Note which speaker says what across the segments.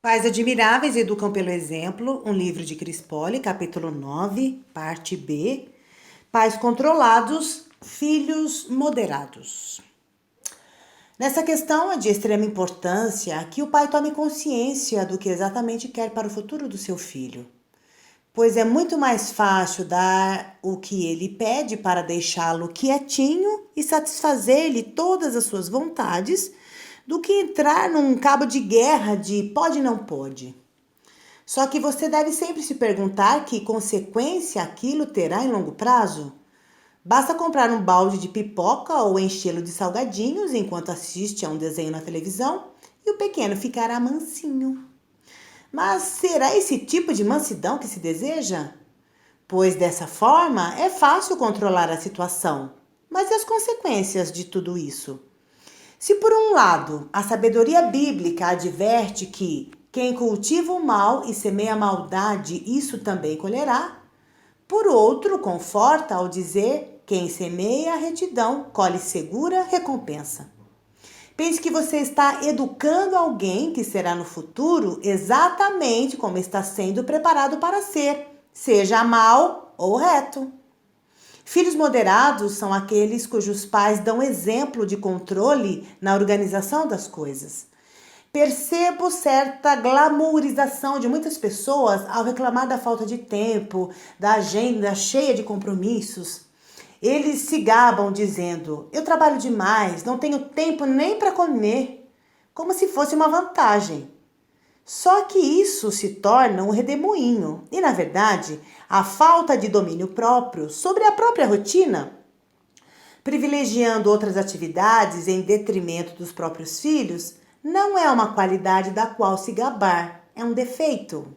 Speaker 1: Pais Admiráveis Educam pelo Exemplo, um livro de Chris Poli, capítulo 9, parte B. Pais Controlados, Filhos Moderados. Nessa questão é de extrema importância que o pai tome consciência do que exatamente quer para o futuro do seu filho, pois é muito mais fácil dar o que ele pede para deixá-lo quietinho e satisfazer-lhe todas as suas vontades do que entrar num cabo de guerra de pode e não pode. Só que você deve sempre se perguntar que consequência aquilo terá em longo prazo. Basta comprar um balde de pipoca ou enchê-lo de salgadinhos enquanto assiste a um desenho na televisão e o pequeno ficará mansinho. Mas será esse tipo de mansidão que se deseja? Pois dessa forma é fácil controlar a situação. Mas e as consequências de tudo isso? Se por um lado a sabedoria bíblica adverte que quem cultiva o mal e semeia a maldade, isso também colherá, por outro conforta ao dizer quem semeia a retidão colhe segura recompensa. Pense que você está educando alguém que será no futuro exatamente como está sendo preparado para ser, seja mal ou reto. Filhos moderados são aqueles cujos pais dão exemplo de controle na organização das coisas. Percebo certa glamourização de muitas pessoas ao reclamar da falta de tempo, da agenda cheia de compromissos. Eles se gabam dizendo: eu trabalho demais, não tenho tempo nem para comer, como se fosse uma vantagem. Só que isso se torna um redemoinho e, na verdade, a falta de domínio próprio sobre a própria rotina, privilegiando outras atividades em detrimento dos próprios filhos, não é uma qualidade da qual se gabar, é um defeito.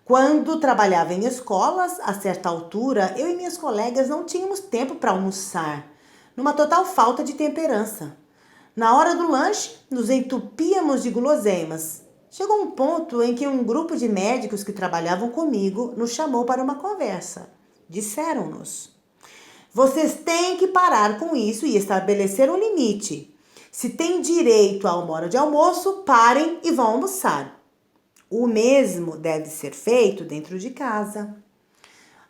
Speaker 1: Quando trabalhava em escolas, a certa altura, eu e minhas colegas não tínhamos tempo para almoçar, numa total falta de temperança. Na hora do lanche, nos entupíamos de guloseimas. Chegou um ponto em que um grupo de médicos que trabalhavam comigo nos chamou para uma conversa. Disseram-nos: vocês têm que parar com isso e estabelecer um limite. Se têm direito a uma hora de almoço, parem e vão almoçar. O mesmo deve ser feito dentro de casa.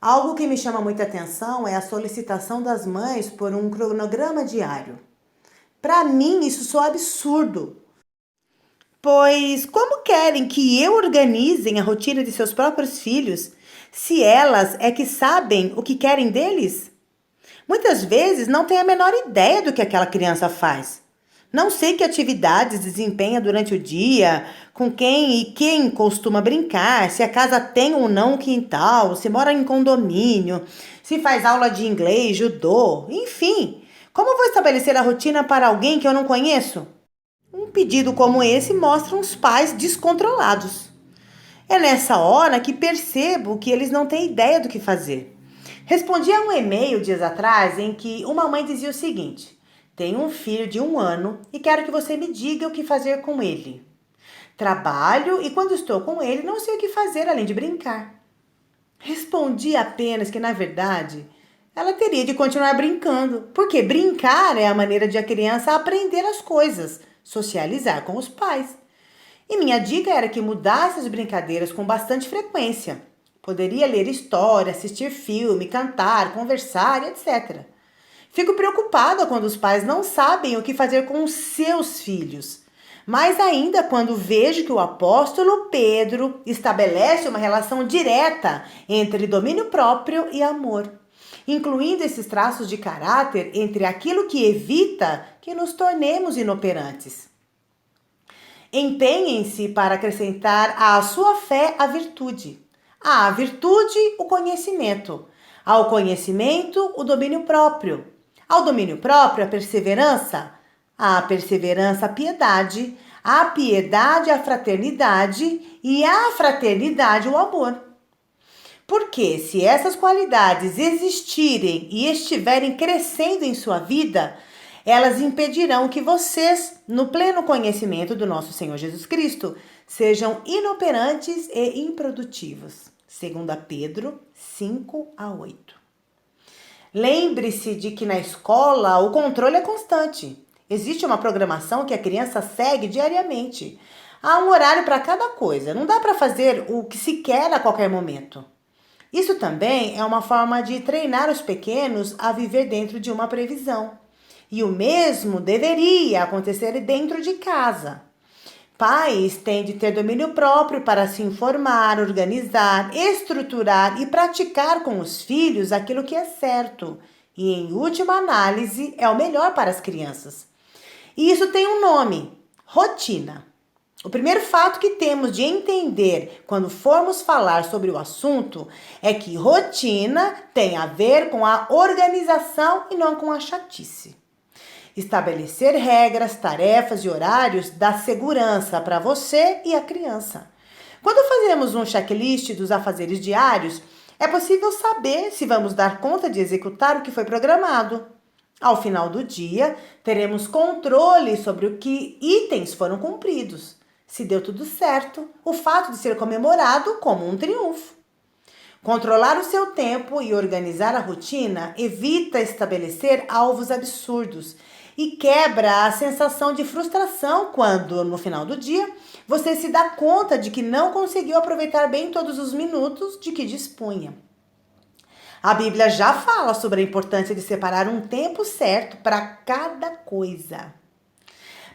Speaker 1: Algo que me chama muita atenção é a solicitação das mães por um cronograma diário. Para mim, isso soa absurdo. Pois como querem que eu organizem a rotina de seus próprios filhos, se elas é que sabem o que querem deles? Muitas vezes não têm a menor ideia do que aquela criança faz. Não sei que atividades desempenha durante o dia, com quem e quem costuma brincar, se a casa tem ou não um quintal, se mora em condomínio, se faz aula de inglês, judô, enfim. Como vou estabelecer a rotina para alguém que eu não conheço? Um pedido como esse mostra uns pais descontrolados. É nessa hora que percebo que eles não têm ideia do que fazer. Respondi a um e-mail dias atrás em que uma mãe dizia o seguinte: tenho um filho de 1 ano e quero que você me diga o que fazer com ele. Trabalho e quando estou com ele não sei o que fazer além de brincar. Respondi apenas que, na verdade, ela teria de continuar brincando, porque brincar é a maneira de a criança aprender as coisas, socializar com os pais. E minha dica era que mudasse as brincadeiras com bastante frequência. Poderia ler história, assistir filme, cantar, conversar, etc. Fico preocupada quando os pais não sabem o que fazer com os seus filhos. Mais ainda quando vejo que o apóstolo Pedro estabelece uma relação direta entre domínio próprio e amor, incluindo esses traços de caráter entre aquilo que evita que nos tornemos inoperantes. Empenhem-se para acrescentar à sua fé a virtude. À virtude, o conhecimento. Ao conhecimento, o domínio próprio. Ao domínio próprio, a perseverança. À perseverança, a piedade. À piedade, a fraternidade. E à fraternidade, o amor. Porque se essas qualidades existirem e estiverem crescendo em sua vida, elas impedirão que vocês, no pleno conhecimento do nosso Senhor Jesus Cristo, sejam inoperantes e improdutivos. 2 Pedro 5-8. Lembre-se de que na escola o controle é constante. Existe uma programação que a criança segue diariamente. Há um horário para cada coisa, não dá para fazer o que se quer a qualquer momento. Isso também é uma forma de treinar os pequenos a viver dentro de uma previsão. E o mesmo deveria acontecer dentro de casa. Pais têm de ter domínio próprio para se informar, organizar, estruturar e praticar com os filhos aquilo que é certo. E, em última análise, é o melhor para as crianças. E isso tem um nome: rotina. O primeiro fato que temos de entender quando formos falar sobre o assunto é que rotina tem a ver com a organização e não com a chatice. Estabelecer regras, tarefas e horários dá segurança para você e a criança. Quando fazemos um checklist dos afazeres diários, é possível saber se vamos dar conta de executar o que foi programado. Ao final do dia, teremos controle sobre o que itens foram cumpridos. Se deu tudo certo, o fato de ser comemorado como um triunfo. Controlar o seu tempo e organizar a rotina evita estabelecer alvos absurdos e quebra a sensação de frustração quando, no final do dia, você se dá conta de que não conseguiu aproveitar bem todos os minutos de que dispunha. A Bíblia já fala sobre a importância de separar um tempo certo para cada coisa.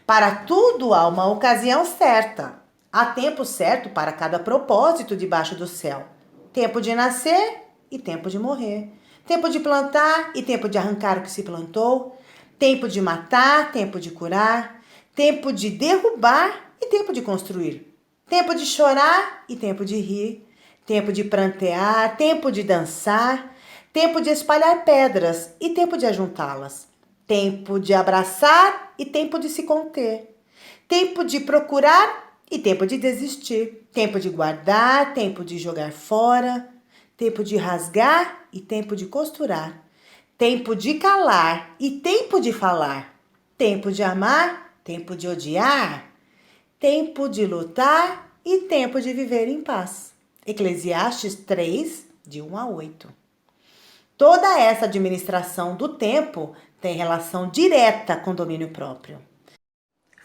Speaker 1: Para tudo há uma ocasião certa. Há tempo certo para cada propósito debaixo do céu. Tempo de nascer e tempo de morrer. Tempo de plantar e tempo de arrancar o que se plantou. Tempo de matar, tempo de curar. Tempo de derrubar e tempo de construir. Tempo de chorar e tempo de rir. Tempo de prantear, tempo de dançar. Tempo de espalhar pedras e tempo de ajuntá-las. Tempo de abraçar e tempo de se conter. Tempo de procurar e tempo de desistir. Tempo de guardar, tempo de jogar fora. Tempo de rasgar e tempo de costurar. Tempo de calar e tempo de falar. Tempo de amar, tempo de odiar. Tempo de lutar e tempo de viver em paz. Eclesiastes 3, de 1 a 8. Toda essa administração do tempo tem relação direta com domínio próprio.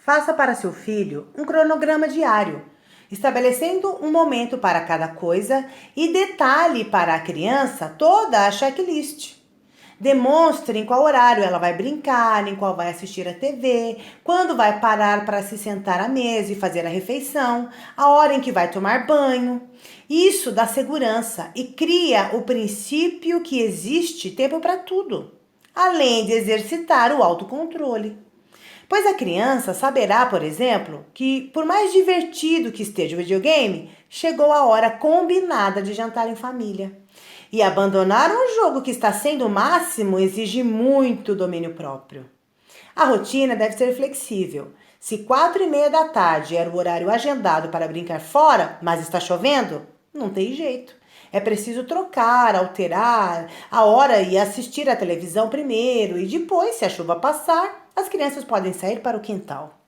Speaker 1: Faça para seu filho um cronograma diário, estabelecendo um momento para cada coisa e detalhe para a criança toda a checklist. Demonstre em qual horário ela vai brincar, em qual vai assistir a TV, quando vai parar para se sentar à mesa e fazer a refeição, a hora em que vai tomar banho. Isso dá segurança e cria o princípio que existe tempo para tudo, além de exercitar o autocontrole. Pois a criança saberá, por exemplo, que por mais divertido que esteja o videogame, chegou a hora combinada de jantar em família. E abandonar um jogo que está sendo o máximo exige muito domínio próprio. A rotina deve ser flexível. Se 4:30 da tarde era o horário agendado para brincar fora, mas está chovendo, não tem jeito. É preciso trocar, alterar a hora e assistir à televisão primeiro e depois, se a chuva passar, as crianças podem sair para o quintal.